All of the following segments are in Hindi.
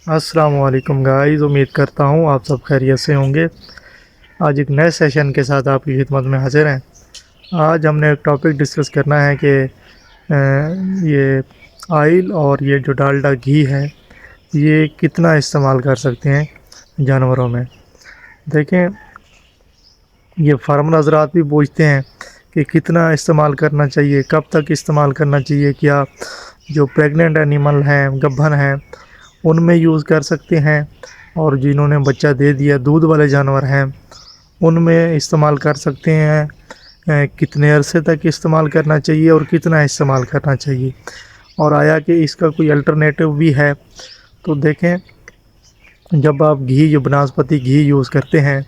अस्सलाम वालेकुम गाइस, उम्मीद करता हूँ आप सब खैरियत से होंगे। आज एक नए सेशन के साथ आपकी खिदमत में हाजिर हैं। आज हमने एक टॉपिक डिस्कस करना है कि ये ऑयल और ये जो डालडा घी है ये कितना इस्तेमाल कर सकते हैं जानवरों में। देखें, ये फार्मर हजरात भी पूछते हैं कि कितना इस्तेमाल करना चाहिए, कब तक इस्तेमाल करना चाहिए, क्या जो प्रेग्नेंट एनिमल हैं, गब्बन हैं, उनमें यूज़ कर सकते हैं, और जिन्होंने बच्चा दे दिया, दूध वाले जानवर हैं, उनमें इस्तेमाल कर सकते हैं। कितने अरसे तक इस्तेमाल करना चाहिए और कितना इस्तेमाल करना चाहिए, और आया कि इसका कोई अल्टरनेटिव भी है। तो देखें, जब आप घी, जो बनास्पति घी यूज़ करते हैं,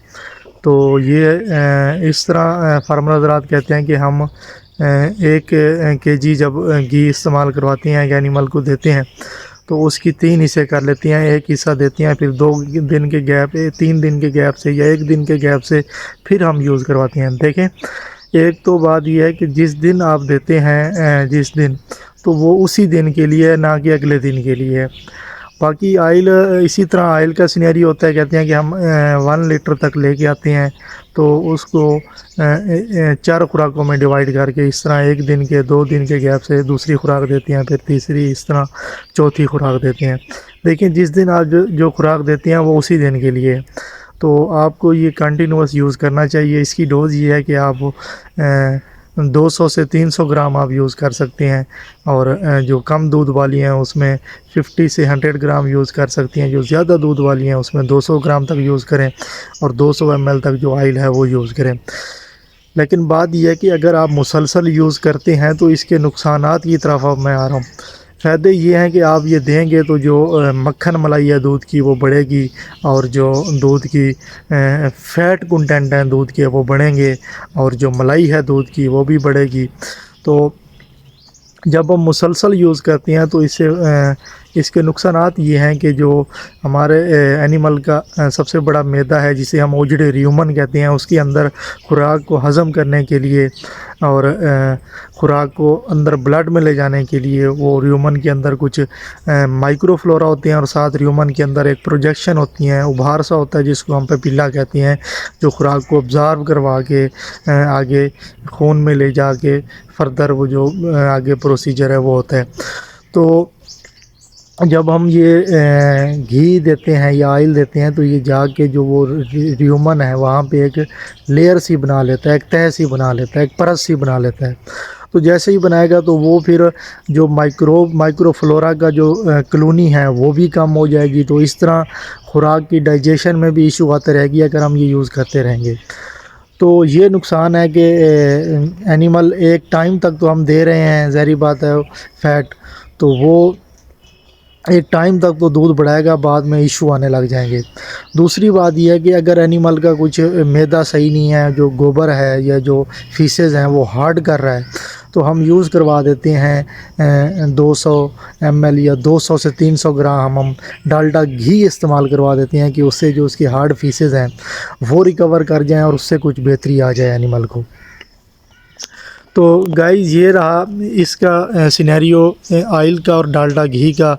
तो ये इस तरह फार्मर हज़रात कहते हैं कि हम 1 kg जब घी इस्तेमाल करवाते हैं, एक एनिमल को देते हैं, तो उसकी 3 हिस्से कर लेती हैं। एक हिस्सा देती हैं, फिर 2 दिन के गैप, 3 दिन के गैप से या 1 दिन के गैप से फिर हम यूज़ करवाते हैं। देखें, एक तो बात यह है कि जिस दिन आप देते हैं, जिस दिन, तो वो उसी दिन के लिए है, ना कि अगले दिन के लिए है। बाकी आयल, इसी तरह आयल का सिनेरियो होता है। कहते हैं कि हम 1 लीटर तक लेके आते हैं, तो उसको 4 खुराकों में डिवाइड करके इस तरह 1 दिन के, 2 दिन के गैप से दूसरी खुराक देते हैं, फिर तीसरी, इस तरह चौथी खुराक देते हैं। लेकिन जिस दिन आप जो खुराक देते हैं वो उसी दिन के लिए है, तो आपको ये कंटिन्यूस यूज़ करना चाहिए। इसकी डोज़ ये है कि आप 200 से 300 ग्राम आप यूज़ कर सकते हैं, और जो कम दूध वाली हैं उसमें 50 से 100 ग्राम यूज़ कर सकती हैं। जो ज़्यादा दूध वाली हैं उसमें 200 ग्राम तक यूज़ करें, और 200 ml तक जो ऑयल है वो यूज़ करें। लेकिन बात यह है कि अगर आप मुसलसल यूज़ करते हैं तो इसके नुकसानात की तरफ अब मैं आ रहा हूँ। फ़ायदे ये हैं कि आप ये देंगे तो जो मक्खन मलाई है दूध की वो बढ़ेगी, और जो दूध की फ़ैट कंटेंट हैं दूध के वो बढ़ेंगे, और जो मलाई है दूध की वो भी बढ़ेगी। तो जब हम मुसलसल यूज़ करते हैं तो इसके नुकसानात ये हैं कि जो हमारे एनिमल का सबसे बड़ा मैदा है, जिसे हम ओजड़े र्यूमन कहते हैं, उसके अंदर खुराक को हज़म करने के लिए और खुराक को अंदर ब्लड में ले जाने के लिए, वो र्यूमन के अंदर कुछ माइक्रोफ्लोरा होते हैं, और साथ र्यूमन के अंदर एक प्रोजेक्शन होती हैं, उभार सा होता है जिसको हम पेपिला कहते हैं, जो खुराक को ऑब्ज़र्व करवा के आगे खून में ले जाके फर्दर वो जो आगे प्रोसीजर है वो होता है। तो जब हम ये घी देते हैं या ऑयल देते हैं, तो ये जाके जो वो र्यूमन है वहाँ पे एक लेयर सी बना लेता है, एक तह सी बना लेता है, एक परत सी बना लेता है। तो जैसे ही बनाएगा तो वो फिर जो माइक्रोफ्लोरा का जो कॉलोनी है वो भी कम हो जाएगी। तो इस तरह खुराक की डाइजेशन में भी इशू आते रहेगी अगर हम ये यूज़ करते रहेंगे। तो ये नुकसान है कि एनिमल एक टाइम तक तो हम दे रहे हैं, ज़ाहिर बात है, फ़ैट, तो वो एक टाइम तक तो दूध बढ़ाएगा, बाद में इशू आने लग जाएंगे। दूसरी बात यह है कि अगर एनिमल का कुछ मैदा सही नहीं है, जो गोबर है या जो फीसेस हैं वो हार्ड कर रहा है, तो हम यूज़ करवा देते हैं 200 ml या 200 से 300 ग्राम हम डालडा घी इस्तेमाल करवा देते हैं, कि उससे जो उसकी हार्ड फीसेस हैं वो रिकवर कर जाएं और उससे कुछ बेहतरी आ जाए एनिमल को। तो गाइस, ये रहा इसका सिनेरियो ऑयल का और डालडा घी का।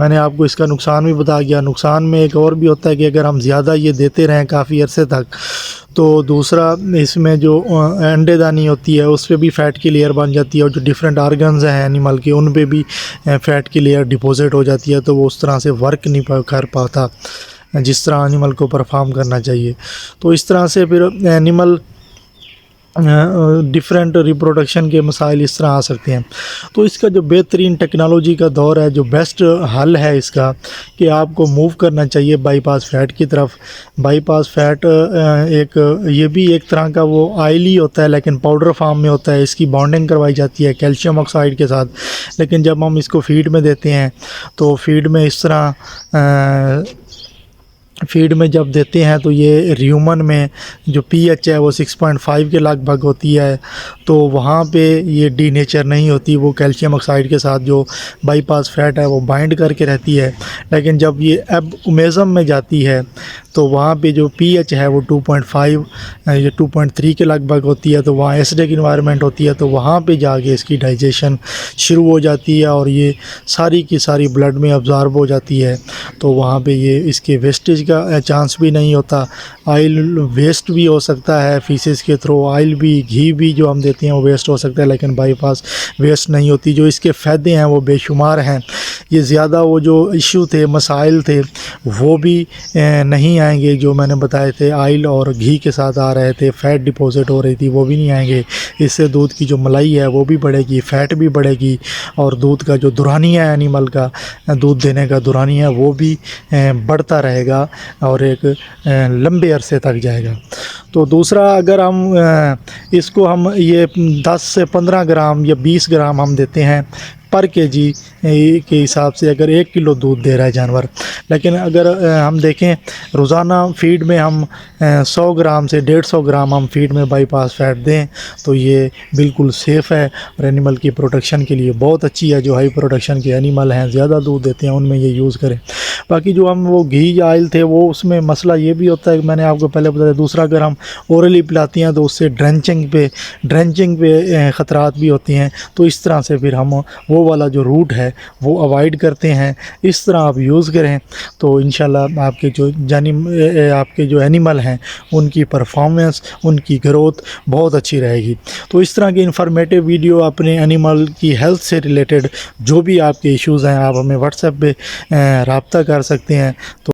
मैंने आपको इसका नुकसान भी बता दिया। नुकसान में एक और भी होता है कि अगर हम ज़्यादा ये देते रहें काफ़ी अरसे तक, तो दूसरा इसमें जो अंडेदानी होती है उस पर भी फ़ैट की लेयर बन जाती है, और जो डिफरेंट आर्गन्स हैं एनिमल के उन पे भी फ़ैट की लेयर डिपॉजिट हो जाती है, तो वो उस तरह से वर्क नहीं कर पाता जिस तरह एनिमल को परफॉर्म करना चाहिए। तो इस तरह से फिर एनिमल डिफरेंट रिप्रोडक्शन के मसाइल इस तरह आ सकते हैं। तो इसका जो बेहतरीन टेक्नोलॉजी का दौर है, जो बेस्ट हल है इसका, कि आपको मूव करना चाहिए बाईपास फ़ैट की तरफ। बाईपास फ़ैट ये भी एक तरह का वो ऑयली होता है, लेकिन पाउडर फॉर्म में होता है। इसकी बॉन्डिंग करवाई जाती है कैल्शियम ऑक्साइड के साथ, लेकिन जब हम इसको फीड में देते हैं तो फीड में इस तरह फीड में जब देते हैं तो ये ह्यूमन में जो पीएच है वो 6.5 के लगभग होती है, तो वहाँ पे ये डीनेचर नहीं होती, वो कैल्शियम ऑक्साइड के साथ जो बाईपास फैट है वो बाइंड करके रहती है। लेकिन जब ये अब ओमेज़म में जाती है तो वहाँ पे जो पीएच है वो 2.5 या 2.3 के लगभग होती है, तो वहाँ एसिडिक इन्वायरमेंट होती है, तो वहाँ पे जाके इसकी डाइजेशन शुरू हो जाती है और ये सारी की सारी ब्लड में अब्ज़ॉर्ब हो जाती है। तो वहाँ पे ये इसके वेस्टेज का चांस भी नहीं होता। ऑयल वेस्ट भी हो सकता है फीसेस के थ्रू, ऑयल भी, घी भी जो हम देते हैं वो वेस्ट हो सकता है, लेकिन बाईपास वेस्ट नहीं होती। जो इसके फ़ायदे हैं वो बेशुमार हैं। ये ज़्यादा वो जो इशू थे, मसाइल थे, वो भी नहीं आएंगे जो मैंने बताए थे। ऑयल और घी के साथ आ रहे थे, फ़ैट डिपॉजिट हो रही थी, वो भी नहीं आएंगे। इससे दूध की जो मलाई है वो भी बढ़ेगी, फ़ैट भी बढ़ेगी, और दूध का जो दुरानिया है, एनिमल का दूध देने का दुरानिया, वो भी बढ़ता रहेगा और एक लंबे अरसे तक जाएगा। तो दूसरा, अगर हम इसको हम ये 10 से 15 ग्राम या 20 ग्राम हम देते हैं पर केजी के हिसाब से, अगर 1 किलो दूध दे रहा है जानवर। लेकिन अगर हम देखें रोज़ाना फीड में हम 100 ग्राम से 150 ग्राम हम फीड में बाईपास फैट दें तो ये बिल्कुल सेफ़ है और एनिमल की प्रोडक्शन के लिए बहुत अच्छी है। जो हाई प्रोडक्शन के एनिमल हैं, ज़्यादा दूध देते हैं, उनमें ये यूज़ करें। बाकी जो हम वो घी या ऑयल थे, वो उसमें मसला ये भी होता है कि मैंने आपको पहले बताया। दूसरा, अगर हम ओरली पिलाते हैं तो उससे ड्रेंचिंग पे ख़तरात भी होती हैं। तो इस तरह से फिर हम वो वाला जो रूट है वो अवॉइड करते हैं। इस तरह आप यूज़ करें तो इंशाल्लाह आपके जो एनिमल हैं उनकी परफॉर्मेंस, उनकी ग्रोथ बहुत अच्छी रहेगी। तो इस तरह की इन्फॉर्मेटिव वीडियो अपने एनिमल की हेल्थ से रिलेटेड जो भी आपके इश्यूज़ हैं, आप हमें व्हाट्सएप पे रब्ता कर सकते हैं। तो